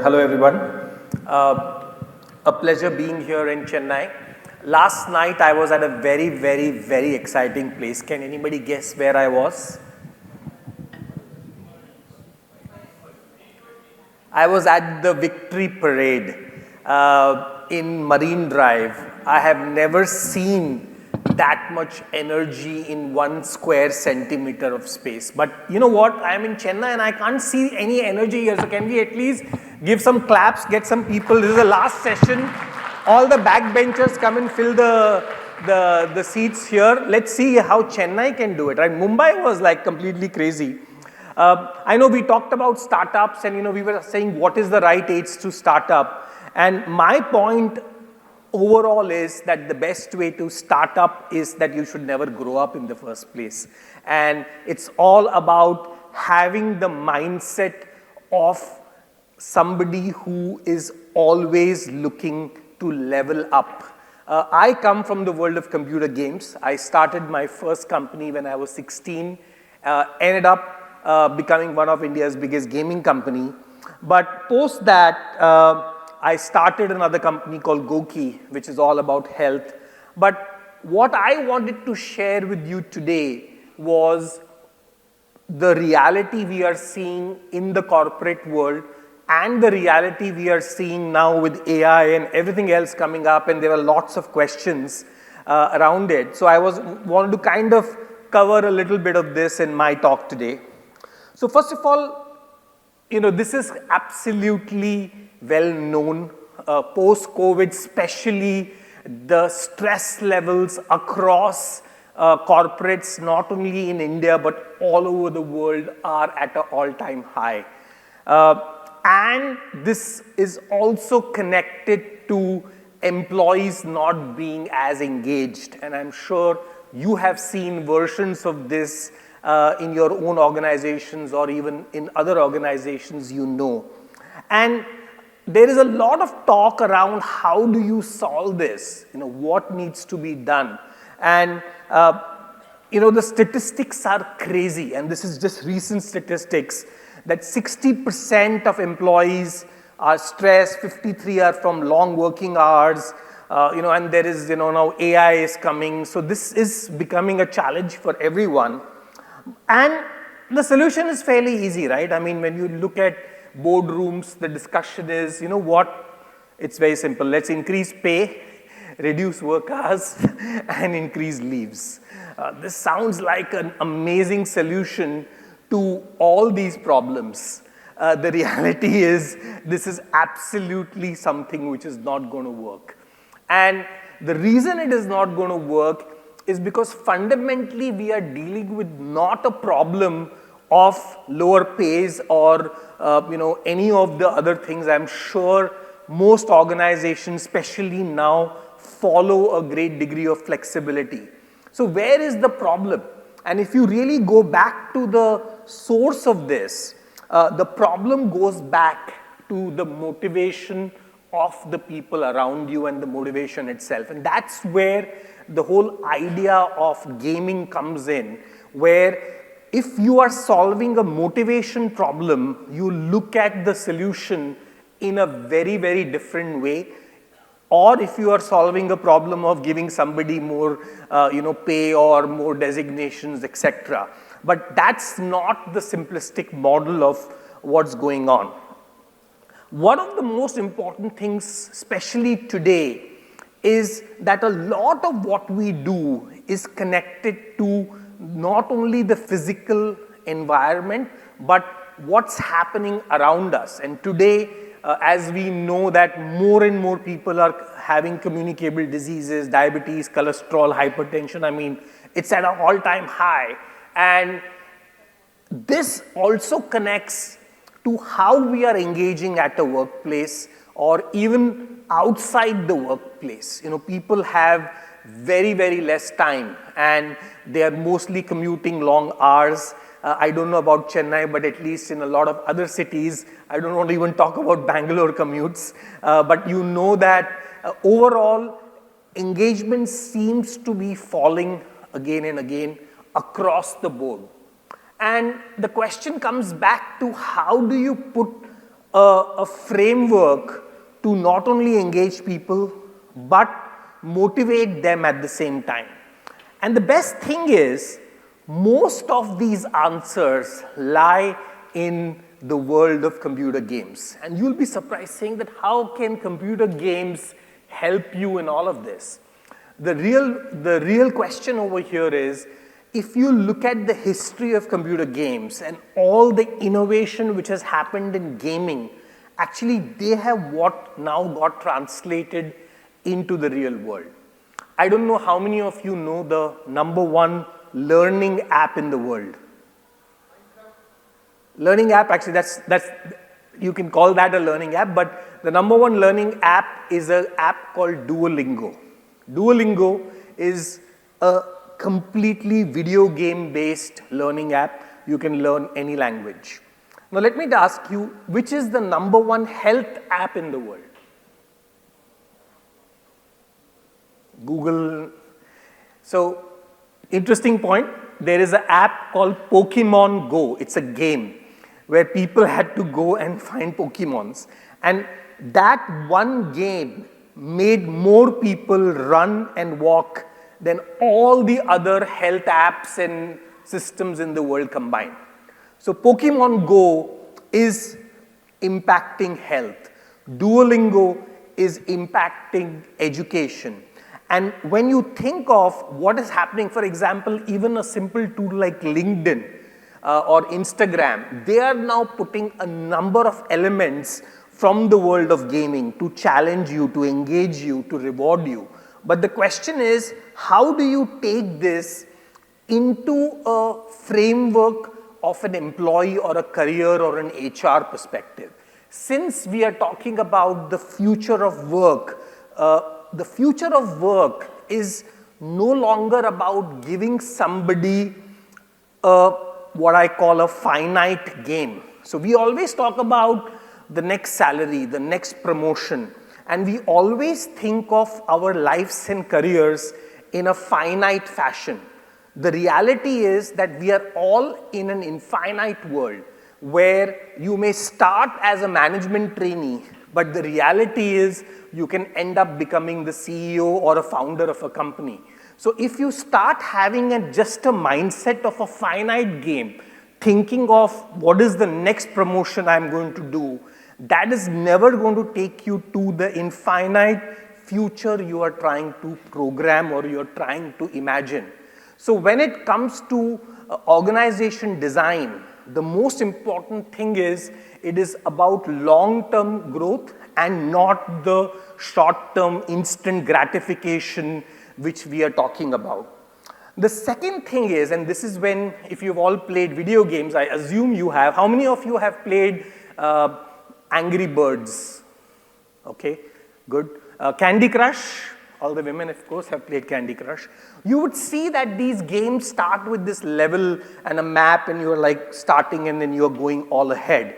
Hello everyone. A pleasure being here in Chennai. Last night I was at a very exciting place. Can anybody guess where I was? I was at the Victory Parade in Marine Drive. I have never seen that much energy in 1 square centimeter of space. But you know what? I am in Chennai and I can't see any energy here. So can we at least give some claps, get some people? This is the last session. All the backbenchers come and fill the seats here. Let's see how Chennai can do it. Right? Mumbai was like completely crazy. I know we talked about startups and we were saying what is the right age to start up. And my point overall is that the best way to start up is that you should never grow up in the first place. And it's all about having the mindset of somebody who is always looking to level up. I come from the world of computer games. I started my first company when I was 16, ended up becoming one of India's biggest gaming company. But post that, I started another company called GOQii, which is all about health. But what I wanted to share with you today was the reality we are seeing in the corporate world and the reality we are seeing now with AI and everything else coming up, and there are lots of questions around it. So I wanted to kind of cover a little bit of this in my talk today. So first of all, this is absolutely well known. Post-COVID, especially the stress levels across corporates, not only in India, but all over the world are at an all-time high. And this is also connected to employees not being as engaged. And I'm sure you have seen versions of this in your own organizations or even in other organizations And there is a lot of talk around how do you solve this, what needs to be done. And, the statistics are crazy, and this is just recent statistics, that 60% of employees are stressed, 53 are from long working hours, and there is, now AI is coming. So this is becoming a challenge for everyone. And the solution is fairly easy, right? I mean, when you look at boardrooms, the discussion is, it's very simple. Let's increase pay, reduce work hours, and increase leaves. This sounds like an amazing solution to all these problems. The reality is, this is absolutely something which is not going to work. And the reason it is not going to work is because fundamentally we are dealing with not a problem of lower pays or any of the other things. I'm sure most organizations, especially now, follow a great degree of flexibility. So where is the problem? And if you really go back to the source of this, the problem goes back to the motivation of the people around you and the motivation itself. And that's where the whole idea of gaming comes in, where if you are solving a motivation problem, you look at the solution in a very different way. Or if you are solving a problem of giving somebody more, pay or more designations, etc. But that's not the simplistic model of what's going on. One of the most important things, especially today, is that a lot of what we do is connected to not only the physical environment, but what's happening around us. And today, as we know that more and more people are having communicable diseases, diabetes, cholesterol, hypertension, I mean, it's at an all-time high. And this also connects to how we are engaging at a workplace or even outside the workplace. People have very less time and they are mostly commuting long hours. I don't know about Chennai, but at least in a lot of other cities, I don't want to even talk about Bangalore commutes, but that overall engagement seems to be falling again and again across the board. And the question comes back to how do you put a framework to not only engage people, but motivate them at the same time. And the best thing is, most of these answers lie in the world of computer games. And you'll be surprised saying that how can computer games help you in all of this? The real question over here is, if you look at the history of computer games and all the innovation which has happened in gaming, actually they have what now got translated into the real world. I don't know how many of you know the #1 learning app in the world. Learning app, actually that's you can call that a learning app, but the #1 learning app is an app called Duolingo. Duolingo is a completely video game based learning app. You can learn any language. Now let me ask you, which is the #1 health app in the world? Google. So interesting point, there is an app called Pokemon Go. It's a game where people had to go and find Pokemons. And that one game made more people run and walk than all the other health apps and systems in the world combined. So Pokemon Go is impacting health. Duolingo is impacting education. And when you think of what is happening, for example, even a simple tool like LinkedIn or Instagram, they are now putting a number of elements from the world of gaming to challenge you, to engage you, to reward you. But the question is, how do you take this into a framework of an employee or a career or an HR perspective? Since we are talking about the future of work, the future of work is no longer about giving somebody what I call a finite gain. So we always talk about the next salary, the next promotion, and we always think of our lives and careers in a finite fashion. The reality is that we are all in an infinite world where you may start as a management trainee, but the reality is you can end up becoming the CEO or a founder of a company. So if you start having just a mindset of a finite game, thinking of what is the next promotion I'm going to do, that is never going to take you to the infinite future you are trying to program or you're trying to imagine. So when it comes to organization design, the most important thing is it is about long-term growth and not the short-term instant gratification which we are talking about. The second thing is, and this is when, if you've all played video games, I assume you have. How many of you have played Angry Birds? Okay, good. Candy Crush, all the women of course have played Candy Crush. You would see that these games start with this level and a map and you're like starting and then you're going all ahead.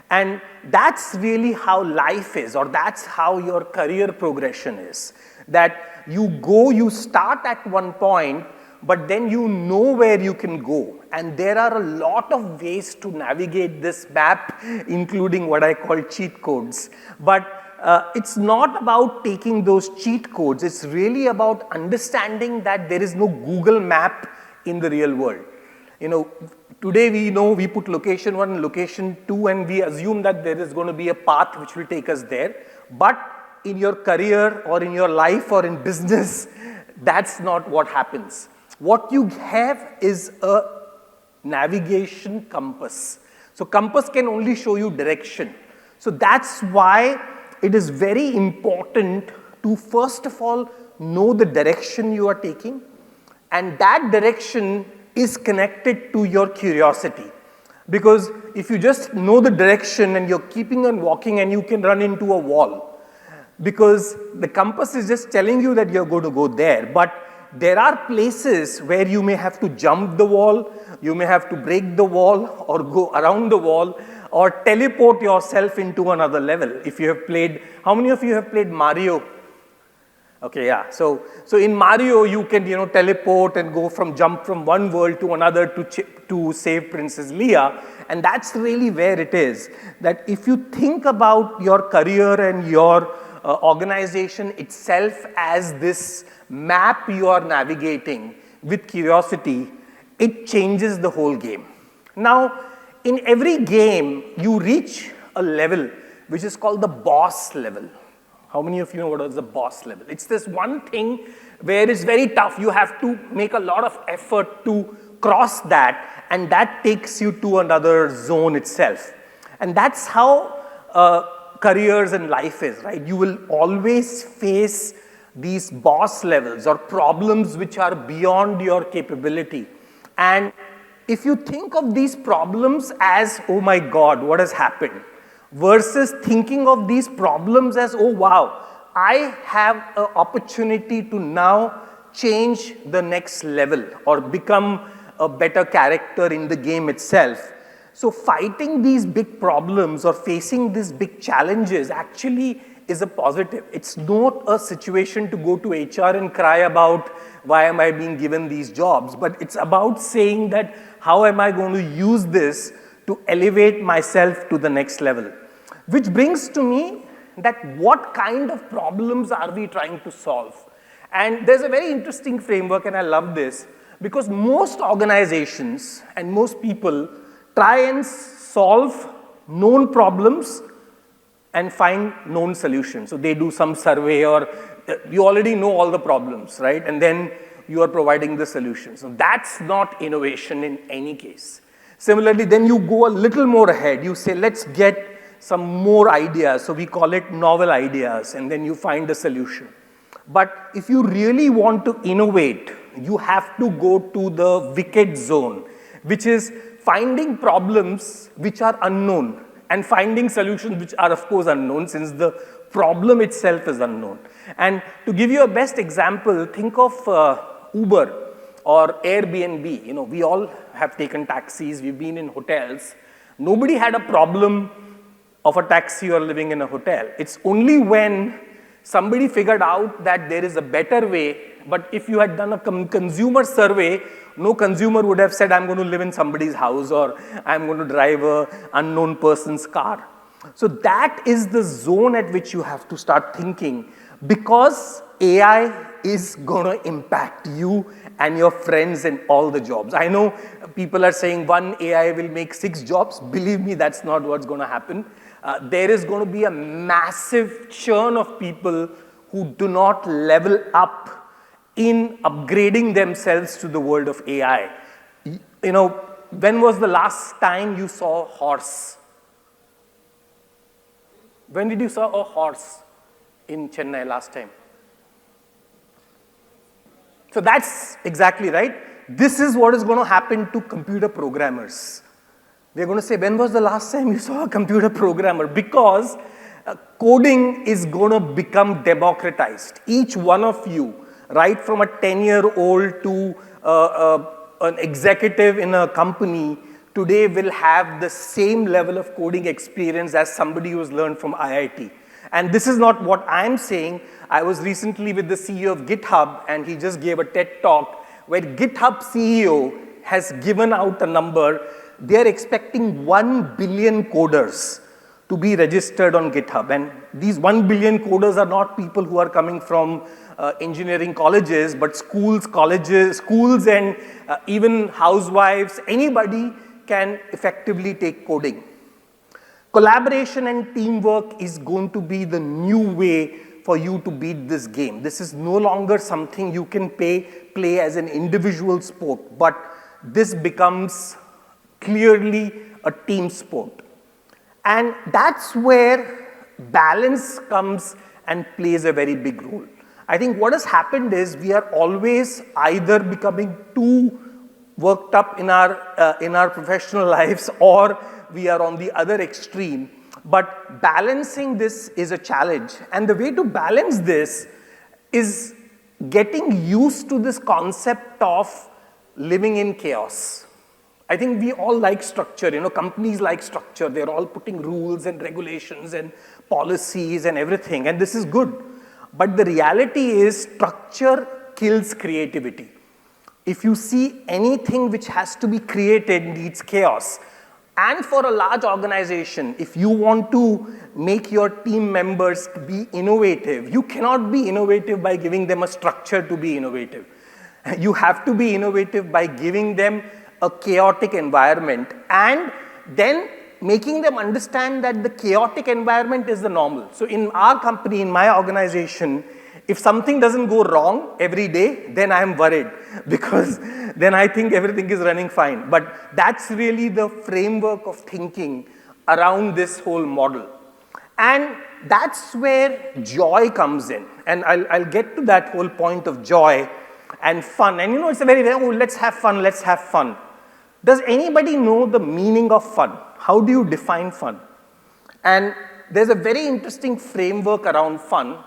And that's really how life is, or that's how your career progression is. That you start at one point, but then you know where you can go. And there are a lot of ways to navigate this map, including what I call cheat codes. But it's not about taking those cheat codes. It's really about understanding that there is no Google map in the real world. You know, today we know we put location 1 and location 2 and we assume that there is going to be a path which will take us there. But in your career or in your life or in business, that's not what happens. What you have is a navigation compass. So compass can only show you direction. So that's why it is very important to first of all know the direction you are taking, and that direction is connected to your curiosity. Because if you just know the direction and you're keeping on walking and you can run into a wall, because the compass is just telling you that you're going to go there. But there are places where you may have to jump the wall, you may have to break the wall or go around the wall or teleport yourself into another level. If you have played, how many of you have played Mario? Okay, yeah. So in Mario, you can, teleport and jump from one world to another to save Princess Leia. And that's really where it is. That if you think about your career and your organization itself as this map you are navigating with curiosity, it changes the whole game. Now, in every game, you reach a level which is called the boss level. How many of you know what is the boss level? It's this one thing where it's very tough. You have to make a lot of effort to cross that, and that takes you to another zone itself. And that's how careers and life is, right? You will always face these boss levels or problems which are beyond your capability. And if you think of these problems as, oh my God, what has happened? Versus thinking of these problems as, oh wow, I have an opportunity to now change the next level or become a better character in the game itself. So fighting these big problems or facing these big challenges actually is a positive. It's not a situation to go to HR and cry about why am I being given these jobs, but it's about saying that how am I going to use this to elevate myself to the next level. Which brings to me that what kind of problems are we trying to solve? And there's a very interesting framework, and I love this, because most organizations and most people try and solve known problems and find known solutions. So they do some survey or you already know all the problems, right? And then you are providing the solution. So that's not innovation in any case. Similarly, then you go a little more ahead. You say, let's get some more ideas. So we call it novel ideas, and then you find a solution. But if you really want to innovate, you have to go to the wicked zone, which is finding problems which are unknown and finding solutions which are of course unknown since the problem itself is unknown. And to give you a best example, think of Uber or Airbnb. We all have taken taxis, we've been in hotels. Nobody had a problem of a taxi or living in a hotel. It's only when somebody figured out that there is a better way, but if you had done a consumer survey, no consumer would have said, I'm going to live in somebody's house or I'm going to drive an unknown person's car. So that is the zone at which you have to start thinking, because AI is going to impact you and your friends and all the jobs. I know people are saying one AI will make 6 jobs. Believe me, that's not what's going to happen. There is going to be a massive churn of people who do not level up in upgrading themselves to the world of AI. When was the last time you saw a horse? When did you saw a horse in Chennai last time? So that's exactly right. This is what is going to happen to computer programmers. They're going to say, when was the last time you saw a computer programmer? Because coding is going to become democratized. Each one of you, right from a 10-year-old to an executive in a company, today will have the same level of coding experience as somebody who's learned from IIT. And this is not what I'm saying. I was recently with the CEO of GitHub, and he just gave a TED talk where GitHub CEO has given out a number. They're expecting 1 billion coders to be registered on GitHub. And these 1 billion coders are not people who are coming from engineering colleges, but schools, colleges, schools, and even housewives. Anybody can effectively take coding. Collaboration and teamwork is going to be the new way for you to beat this game. This is no longer something you can play as an individual sport, but this becomes clearly a team sport. And that's where balance comes and plays a very big role. I think what has happened is we are always either becoming too worked up in our professional lives, or we are on the other extreme. But balancing this is a challenge. And the way to balance this is getting used to this concept of living in chaos. I think we all like structure. Companies like structure. They're all putting rules and regulations and policies and everything. And this is good. But the reality is structure kills creativity. If you see anything which has to be created needs chaos. And for a large organization, if you want to make your team members be innovative, you cannot be innovative by giving them a structure to be innovative. You have to be innovative by giving them a chaotic environment and then making them understand that the chaotic environment is the normal. So in our company, in my organization, if something doesn't go wrong every day, then I am worried because then I think everything is running fine. But that's really the framework of thinking around this whole model. And that's where joy comes in. And I'll get to that whole point of joy and fun. And it's a very, oh, let's have fun, let's have fun. Does anybody know the meaning of fun? How do you define fun? And there's a very interesting framework around fun.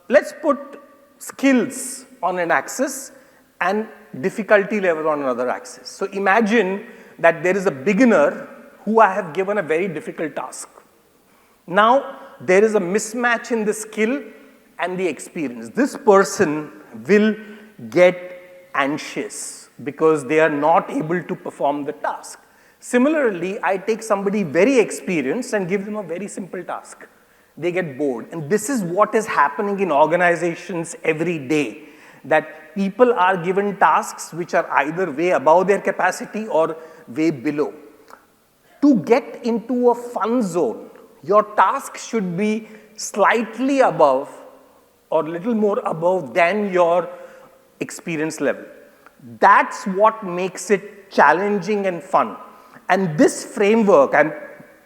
Let's put skills on an axis and difficulty level on another axis. So imagine that there is a beginner who I have given a very difficult task. Now, there is a mismatch in the skill and the experience. This person will get anxious because they are not able to perform the task. Similarly, I take somebody very experienced and give them a very simple task. They get bored. And this is what is happening in organizations every day, that people are given tasks which are either way above their capacity or way below. To get into a fun zone, your task should be slightly above or little more above than your experience level. That's what makes it challenging and fun. And this framework, I'm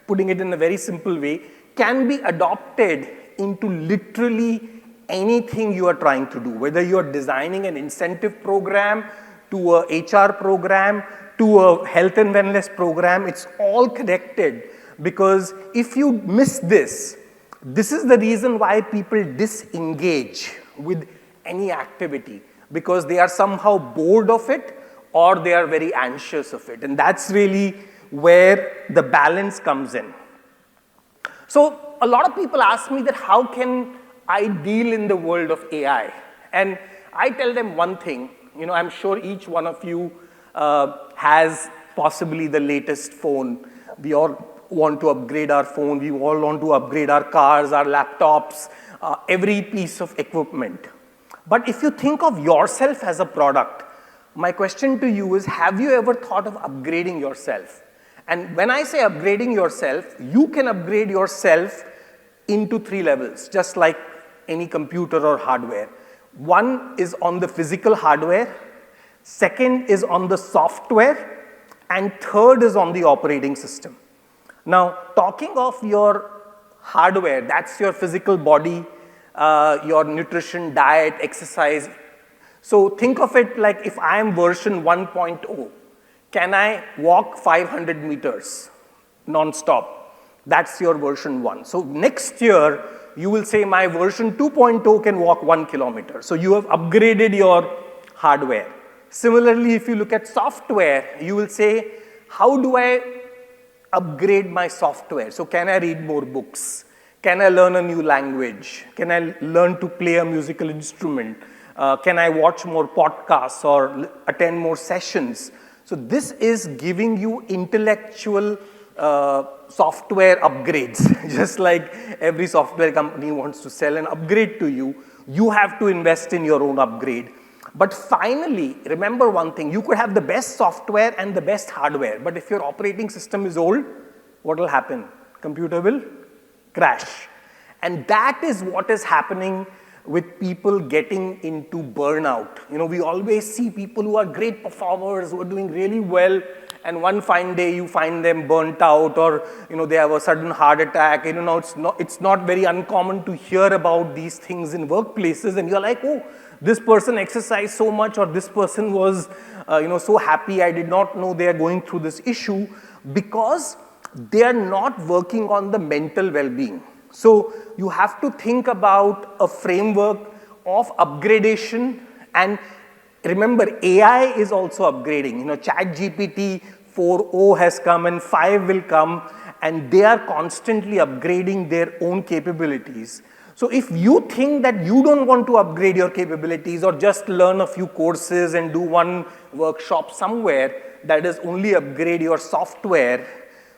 putting it in a very simple way, can be adopted into literally anything you are trying to do, whether you are designing an incentive program, to a HR program, to a health and wellness program. It's all connected, because if you miss this, this is the reason why people disengage with any activity, because they are somehow bored of it or they are very anxious of it. And that's really where the balance comes in. So a lot of people ask me that how can I deal in the world of AI? And I tell them one thing, I'm sure each one of you has possibly the latest phone. We all want to upgrade our phone. We all want to upgrade our cars, our laptops, every piece of equipment. But if you think of yourself as a product, my question to you is, have you ever thought of upgrading yourself? And when I say upgrading yourself, you can upgrade yourself into 3 levels, just like any computer or hardware. One is on the physical hardware, second is on the software, and third is on the operating system. Now, talking of your hardware, that's your physical body, your nutrition, diet, exercise. So think of it like if I am version 1.0, can I walk 500 meters non-stop? That's your version 1. So next year, you will say my version 2.0 can walk 1 kilometer. So you have upgraded your hardware. Similarly, if you look at software, you will say, how do I upgrade my software? So can I read more books? Can I learn a new language? Can I learn to play a musical instrument? Can I watch more podcasts or attend more sessions? So this is giving you intellectual software upgrades. Just like every software company wants to sell an upgrade to you, you have to invest in your own upgrade. But finally, remember one thing, you could have the best software and the best hardware, but if your operating system is old, what will happen? Computer will crash. And that is what is happening with people getting into burnout. We always see people who are great performers, who are doing really well, and one fine day you find them burnt out, or they have a sudden heart attack. It's not very uncommon to hear about these things in workplaces, and you're like, oh, this person exercised so much, or this person was so happy. I did not know they are going through this issue, because they are not working on the mental well-being. So you have to think about a framework of upgradation. And remember, AI is also upgrading. ChatGPT 4.0 has come and 5 will come, and they are constantly upgrading their own capabilities. So if you think that you don't want to upgrade your capabilities or just learn a few courses and do one workshop somewhere that is only upgrade your software,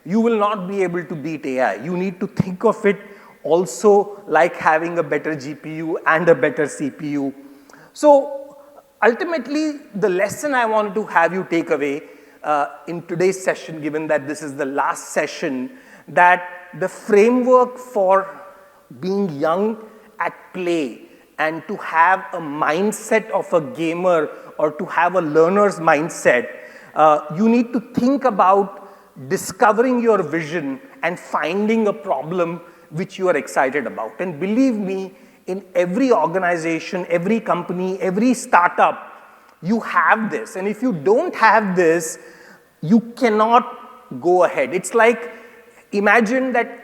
you will not be able to beat AI. You need to think of it also like having a better GPU and a better CPU. So ultimately, the lesson I want to have you take away in today's session, given that this is the last session, that the framework for being young at play and to have a mindset of a gamer or to have a learner's mindset, you need to think about discovering your vision and finding a problem which you are excited about. And believe me, in every organization, every company, every startup, you have this. And if you don't have this, you cannot go ahead. It's like, imagine that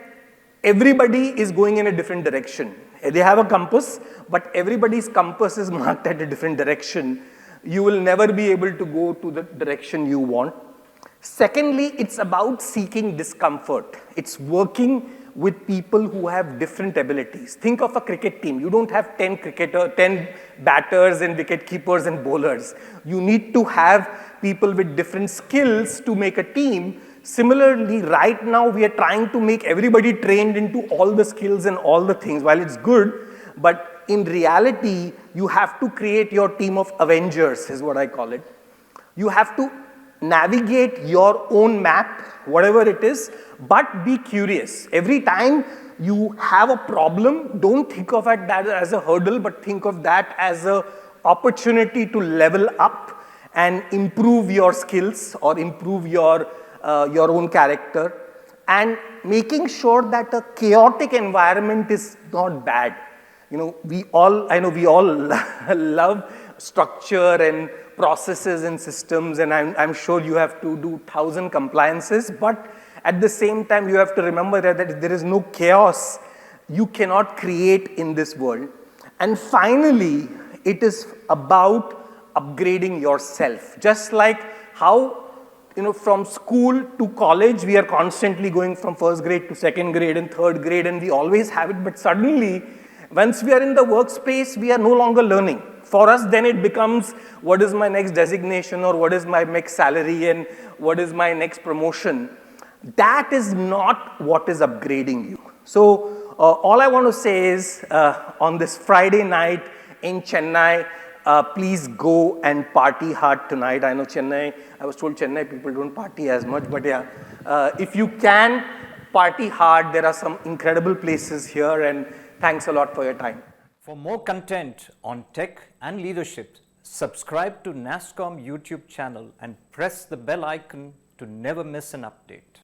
everybody is going in a different direction. They have a compass, but everybody's compass is marked at a different direction. You will never be able to go to the direction you want. Secondly, it's about seeking discomfort. It's working with people who have different abilities. Think of a cricket team. You don't have 10 batters and wicket keepers and bowlers. You need to have people with different skills to make a team. Similarly, right now we are trying to make everybody trained into all the skills and all the things. While it's good, but in reality, you have to create your team of Avengers, is what I call it. You have to navigate your own map, whatever it is, but be curious. Every time you have a problem, don't think of it that as a hurdle, but think of that as an opportunity to level up and improve your skills or improve your own character, and making sure that a chaotic environment is not bad. You know, I know we all love structure and processes and systems, and I'm sure you have to do 1,000 compliances, but at the same time, you have to remember that there is no chaos you cannot create in this world. And finally, it is about upgrading yourself. Just like how, you know, from school to college, we are constantly going from first grade to second grade and third grade, and we always have it, but suddenly, once we are in the workspace, we are no longer learning. For us, then it becomes, what is my next designation, or what is my next salary, and what is my next promotion? That is not what is upgrading you. So all I want to say is, on this Friday night in Chennai, please go and party hard tonight. I know Chennai, I was told Chennai people don't party as much, but yeah, if you can party hard, there are some incredible places here, and thanks a lot for your time. For more content on tech and leadership, subscribe to NASScom YouTube channel and press the bell icon to never miss an update.